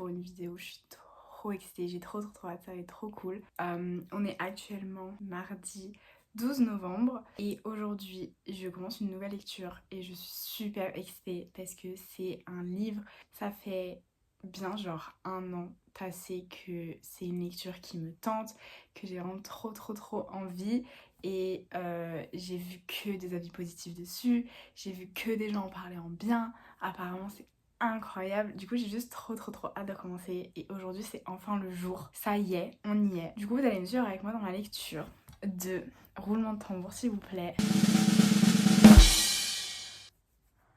pour une vidéo. Je suis trop excitée, j'ai trop hâte, ça va être trop cool. On est actuellement mardi 12 novembre et aujourd'hui je commence une nouvelle lecture et je suis super excitée parce que c'est un livre, ça fait bien genre 1 an passé que c'est une lecture qui me tente, que j'ai vraiment trop envie et j'ai vu que des avis positifs dessus, j'ai vu que des gens en parler en bien, apparemment c'est incroyable. Du coup j'ai juste trop hâte de commencer et aujourd'hui c'est enfin le jour, ça y est, on y est. Du coup vous allez me suivre avec moi dans ma lecture de roulement de tambour s'il vous plaît.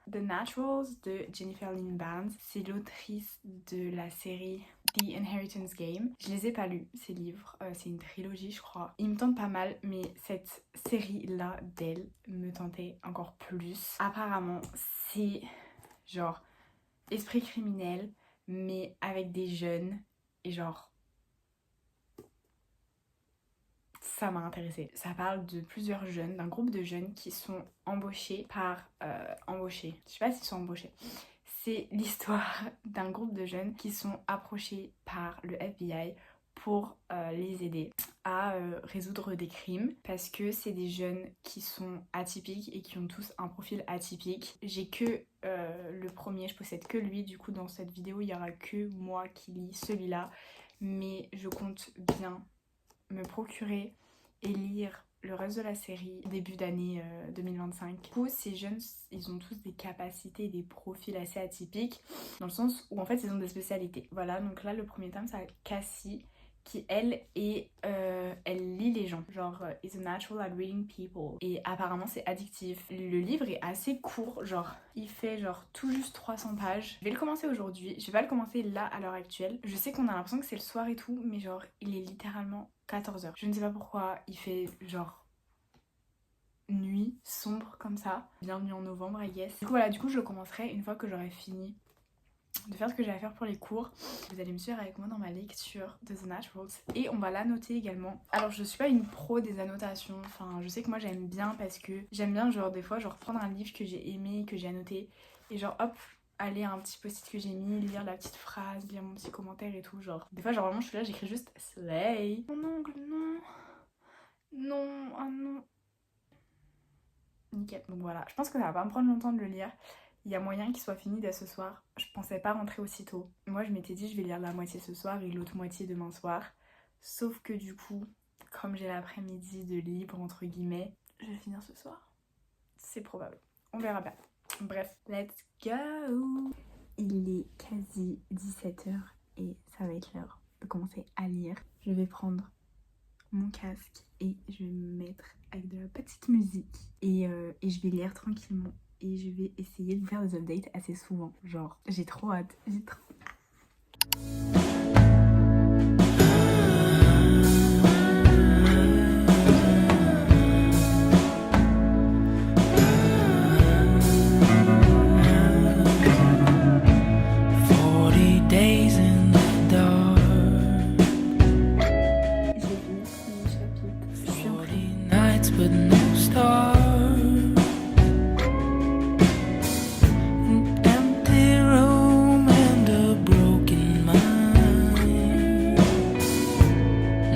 The Naturals de Jennifer Lynn Barnes, c'est l'autrice de la série The Inheritance Game. Je les ai pas lus, ces livres, c'est une trilogie je crois. Ils me tentent pas mal, mais cette série-là d'elle me tentait encore plus. Apparemment, c'est genre esprit criminel, mais avec des jeunes, et genre ça m'a intéressée. Ça parle de plusieurs jeunes, d'un groupe de jeunes qui sont embauchés par... embauchés, je sais pas s'ils sont embauchés. C'est l'histoire d'un groupe de jeunes qui sont approchés par le FBI pour les aider à résoudre des crimes parce que c'est des jeunes qui sont atypiques et qui ont tous un profil atypique. J'ai que le premier, je possède que lui, du coup dans cette vidéo il y aura que moi qui lis celui-là, mais je compte bien me procurer et lire le reste de la série début d'année 2025. Du coup, ces jeunes, ils ont tous des capacités, des profils assez atypiques, dans le sens où en fait ils ont des spécialités. Voilà, donc là le premier tome c'est Cassie qui elle elle lit les gens, genre is a natural at reading people, et apparemment c'est addictif. Le livre est assez court, genre il fait genre tout juste 300 pages. Je vais le commencer aujourd'hui, je vais pas le commencer là à l'heure actuelle. Je sais qu'on a l'impression que c'est le soir et tout, mais genre il est littéralement 14h. Je ne sais pas pourquoi il fait genre nuit sombre comme ça. Bienvenue en novembre I guess. Du coup voilà, du coup je le commencerai une fois que j'aurai fini de faire ce que j'ai à faire pour les cours. Vous allez me suivre avec moi dans ma lecture de The Naturals et on va l'annoter également. Alors je suis pas une pro des annotations, enfin je sais que moi j'aime bien parce que j'aime bien genre des fois genre prendre un livre que j'ai aimé, que j'ai annoté et genre hop aller à un petit post-it que j'ai mis, lire la petite phrase, lire mon petit commentaire et tout, genre des fois genre vraiment je suis là j'écris juste Slay. Mon ongle non, non, oh non. Nickel, donc voilà, je pense que ça va pas me prendre longtemps de le lire. Il y a moyen qu'il soit fini dès ce soir. Je pensais pas rentrer aussitôt. Moi je m'étais dit je vais lire la moitié ce soir et l'autre moitié demain soir. Sauf que du coup, comme j'ai l'après-midi de libre entre guillemets, je vais finir ce soir. C'est probable. On verra bien. Bref, let's go. Il est quasi 17h et ça va être l'heure de commencer à lire. Je vais prendre mon casque et je vais me mettre avec de la petite musique et je vais lire tranquillement et je vais essayer de vous faire des updates assez souvent, genre j'ai trop hâte, j'ai trop hâte. 40 days in the dark, J'ai fini le premier chapitre, je suis en 40 train. nights with no stars, an empty room and a broken mind,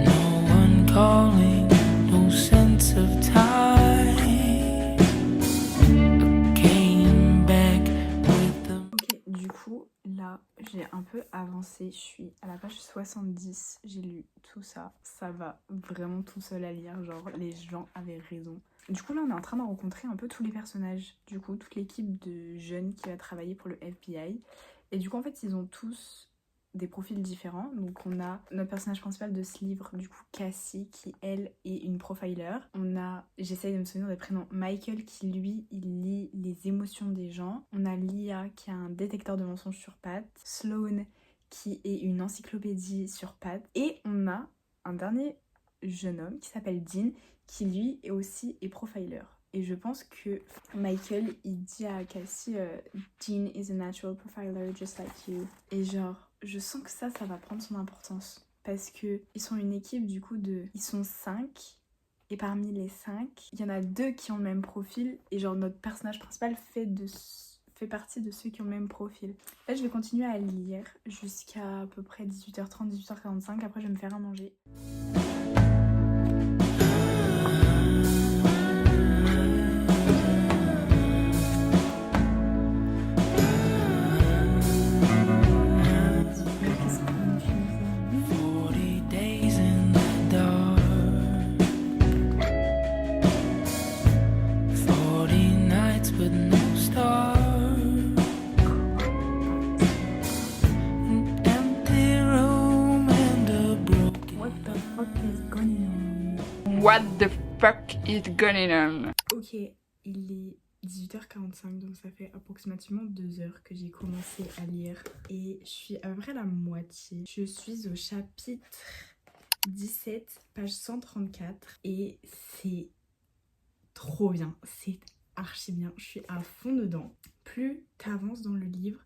no one calling, no sense of time. I came back with them. Ok, du coup là j'ai un peu avancé, je suis à la page 70, j'ai lu tout ça, ça va vraiment tout seul à lire, genre les gens avaient raison. Du coup là on est en train de rencontrer un peu tous les personnages, du coup toute l'équipe de jeunes qui va travailler pour le FBI, et du coup en fait ils ont tous des profils différents. Donc on a notre personnage principal de ce livre, du coup Cassie, qui elle est une profiler. On a, j'essaye de me souvenir des prénoms, Michael qui lui il lit les émotions des gens. On a Lia qui a un détecteur de mensonges sur pattes. Sloane qui est une encyclopédie sur pattes. Et on a un dernier jeune homme qui s'appelle Dean qui lui est aussi profiler. Et je pense que Michael il dit à Cassie Dean is a natural profiler just like you. Et genre je sens que ça va prendre son importance parce que ils sont une équipe du coup de... Ils sont 5 et parmi les 5, il y en a 2 qui ont le même profil et genre notre personnage principal fait partie de ceux qui ont le même profil. Là, je vais continuer à lire jusqu'à peu près 18h30, 18h45. Après, je vais me faire à manger. What the fuck is going on? Ok, il est 18h45, donc ça fait approximativement 2 heures que j'ai commencé à lire. Et je suis à peu près à la moitié. Je suis au chapitre 17, page 134. Et c'est trop bien, c'est archi bien. Je suis à fond dedans. Plus t'avances dans le livre,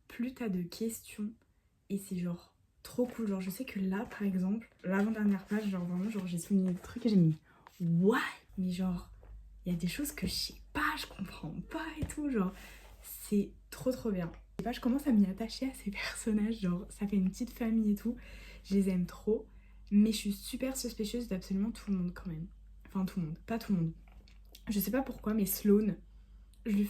plus t'as de questions. Et c'est genre trop cool. Genre je sais que là par exemple, l'avant-dernière page, genre vraiment genre j'ai souligné le truc et j'ai mis what? Mais genre il y a des choses que je sais pas, je comprends pas et tout, genre c'est trop bien. Et bah je commence à m'y attacher à ces personnages, genre ça fait une petite famille et tout, je les aime trop, mais je suis super suspicieuse d'absolument tout le monde quand même. Enfin tout le monde, pas tout le monde. Je sais pas pourquoi, mais Sloane, je lui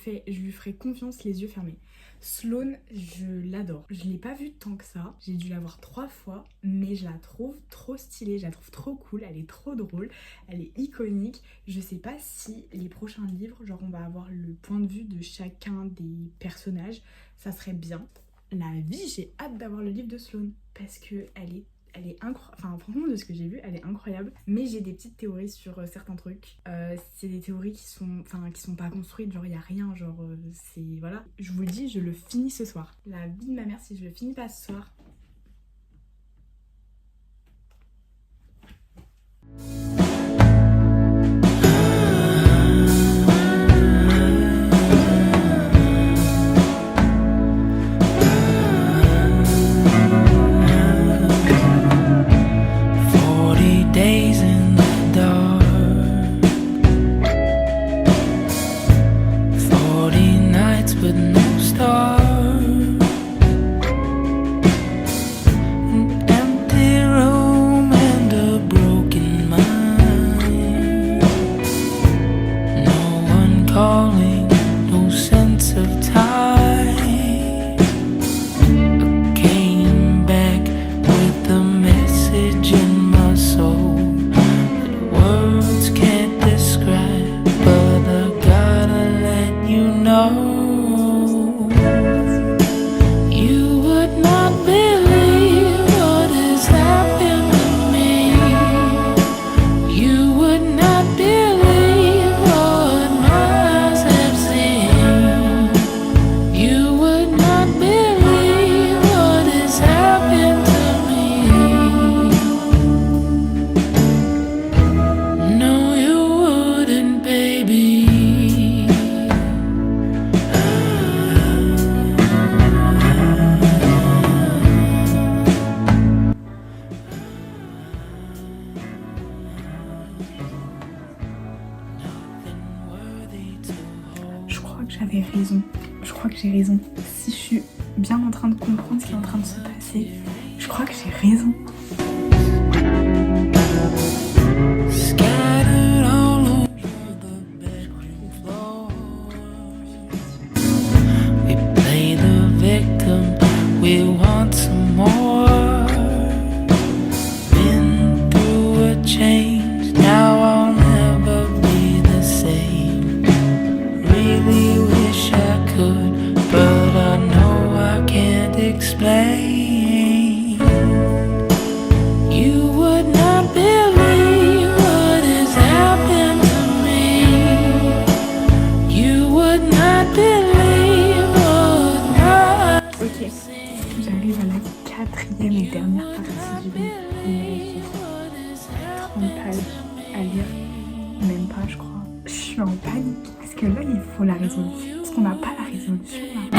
ferai confiance les yeux fermés. Sloane, je l'adore. Je l'ai pas vue tant que ça. J'ai dû la voir 3 fois, mais je la trouve trop stylée, je la trouve trop cool, elle est trop drôle, elle est iconique. Je sais pas si les prochains livres, genre on va avoir le point de vue de chacun des personnages, ça serait bien. La vie, j'ai hâte d'avoir le livre de Sloane parce que elle est incroyable, enfin franchement de ce que j'ai vu elle est incroyable, mais j'ai des petites théories sur certains trucs. C'est des théories qui sont pas construites, genre il y a rien, genre c'est voilà. Je vous le dis, je le finis ce soir. La vie de ma mère si je le finis pas ce soir. Je crois que j'ai raison. Si je suis bien en train de comprendre ce qui est en train de se passer, je crois que j'ai raison. J'arrive à la 4e et dernière partie du livre. Il me reste 30 pages à lire. Même pas, je crois. Je suis en panique. Parce que là, il faut la résolution. Parce qu'on n'a pas la résolution là.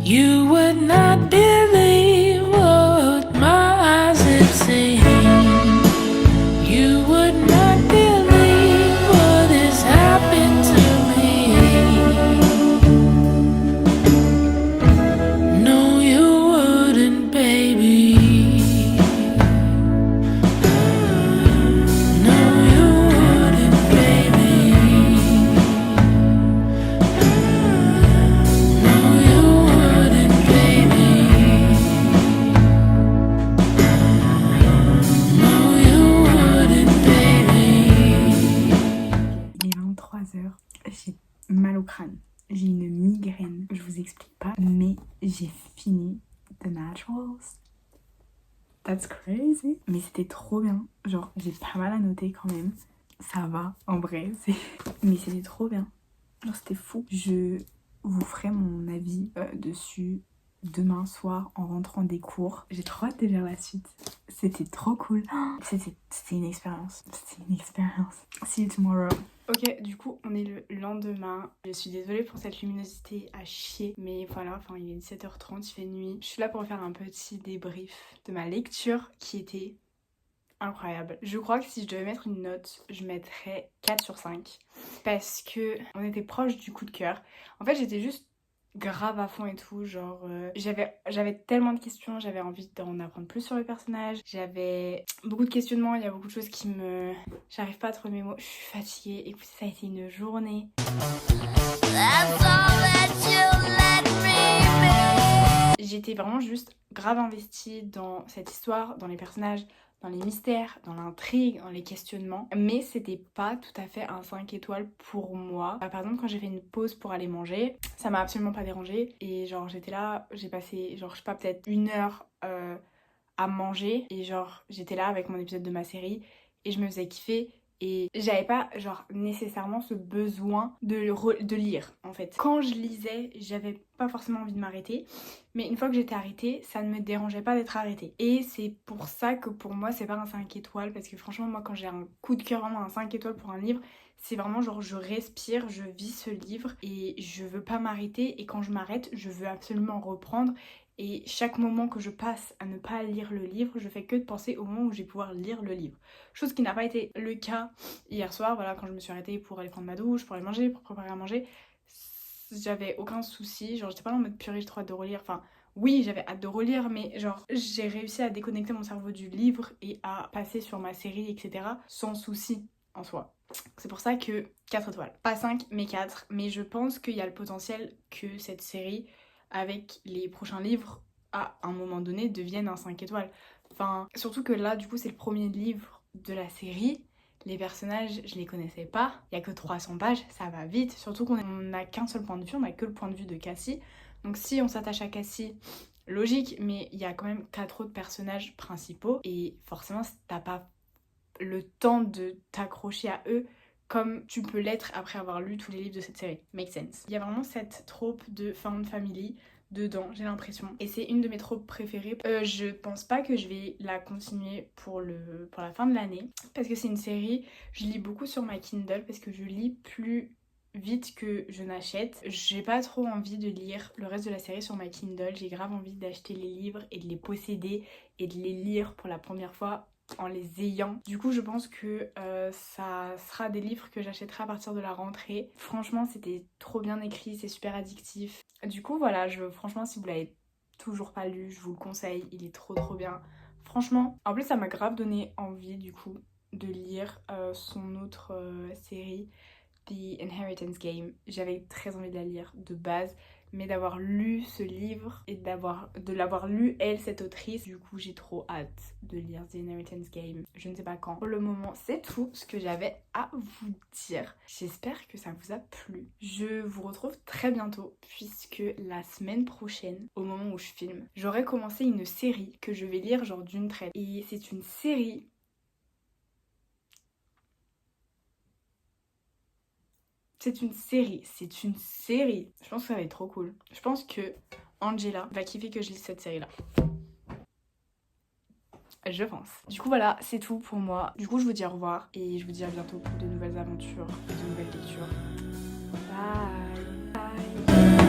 You would not believe what my eyes have seen. You would not believe what has happened to me. No, you wouldn't, baby. No, you wouldn't, baby. No, you wouldn't, baby. No, you wouldn't, baby. Il est 23h, j'ai mal au crâne, j'ai une migraine, je vous explique pas, mais j'ai fini The Naturals. That's crazy. Mais c'était trop bien, genre j'ai pas mal à noter quand même, ça va en vrai, mais c'était trop bien, genre c'était fou. Je vous ferai mon avis dessus demain soir en rentrant des cours. J'ai trop hâte de lire la suite. C'était trop cool. C'était une expérience. C'était une expérience. See you tomorrow. Ok, du coup, on est le lendemain. Je suis désolée pour cette luminosité à chier. Mais voilà, enfin, il est 17h30, il fait nuit. Je suis là pour faire un petit débrief de ma lecture qui était incroyable. Je crois que si je devais mettre une note, je mettrais 4 sur 5. Parce que on était proche du coup de cœur. En fait, j'étais juste grave à fond et tout, genre j'avais tellement de questions, j'avais envie d'en apprendre plus sur les personnages, j'avais beaucoup de questionnements, il y a beaucoup de choses qui me... J'arrive pas à trouver mes mots, je suis fatiguée, écoutez, ça a été une journée. J'étais vraiment juste grave investie dans cette histoire, dans les personnages, dans les mystères, dans l'intrigue, dans les questionnements. Mais c'était pas tout à fait un 5 étoiles pour moi. Par exemple, quand j'ai fait une pause pour aller manger, ça m'a absolument pas dérangée. Et genre, j'étais là, j'ai passé, genre, je sais pas, peut-être 1 heure à manger. Et genre, j'étais là avec mon épisode de ma série et je me faisais kiffer. Et j'avais pas genre nécessairement ce besoin de lire en fait. Quand je lisais, j'avais pas forcément envie de m'arrêter, mais une fois que j'étais arrêtée, ça ne me dérangeait pas d'être arrêtée. Et c'est pour ça que pour moi c'est pas un 5 étoiles, parce que franchement moi quand j'ai un coup de cœur, vraiment un 5 étoiles pour un livre, c'est vraiment genre je respire, je vis ce livre et je veux pas m'arrêter, et quand je m'arrête, je veux absolument reprendre. Et chaque moment que je passe à ne pas lire le livre, je fais que de penser au moment où je vais pouvoir lire le livre. Chose qui n'a pas été le cas hier soir, voilà, quand je me suis arrêtée pour aller prendre ma douche, pour aller manger, pour préparer à manger. J'avais aucun souci, genre j'étais pas en mode purée, j'ai trop hâte de relire. Enfin, oui, j'avais hâte de relire, mais genre j'ai réussi à déconnecter mon cerveau du livre et à passer sur ma série, etc. sans souci en soi. C'est pour ça que 4 étoiles. Pas 5, mais 4. Mais je pense qu'il y a le potentiel que cette série, avec les prochains livres, à un moment donné, devienne un 5 étoiles. Enfin, surtout que là, du coup, c'est le premier livre de la série. Les personnages, je les connaissais pas. Il y a que 300 pages, ça va vite. Surtout qu'on n'a qu'un seul point de vue, on n'a que le point de vue de Cassie. Donc si on s'attache à Cassie, logique, mais il y a quand même 4 autres personnages principaux. Et forcément, t'as pas le temps de t'accrocher à eux comme tu peux l'être après avoir lu tous les livres de cette série. Make sense. Il y a vraiment cette trope de found family dedans, j'ai l'impression. Et c'est une de mes tropes préférées. Je pense pas que je vais la continuer pour la fin de l'année, parce que c'est une série, je lis beaucoup sur ma Kindle, parce que je lis plus vite que je n'achète. J'ai pas trop envie de lire le reste de la série sur ma Kindle, j'ai grave envie d'acheter les livres et de les posséder et de les lire pour la première fois en les ayant. Du coup je pense que ça sera des livres que j'achèterai à partir de la rentrée. Franchement c'était trop bien écrit, c'est super addictif. Du coup voilà, franchement si vous l'avez toujours pas lu, je vous le conseille, il est trop bien. Franchement, en plus ça m'a grave donné envie du coup de lire son autre série, The Inheritance Game. J'avais très envie de la lire de base, mais d'avoir lu ce livre et de l'avoir lu elle, cette autrice, du coup j'ai trop hâte de lire The Inheritance Game. Je ne sais pas quand. Pour le moment c'est tout ce que j'avais à vous dire. J'espère que ça vous a plu. Je vous retrouve très bientôt, puisque la semaine prochaine, au moment où je filme, j'aurai commencé une série que je vais lire genre d'une traite. Et c'est une série... C'est une série. Je pense que ça va être trop cool. Je pense que Angela va kiffer que je lise cette série-là. Je pense. Du coup voilà, c'est tout pour moi. Du coup je vous dis au revoir et je vous dis à bientôt pour de nouvelles aventures et de nouvelles lectures. Bye. Bye.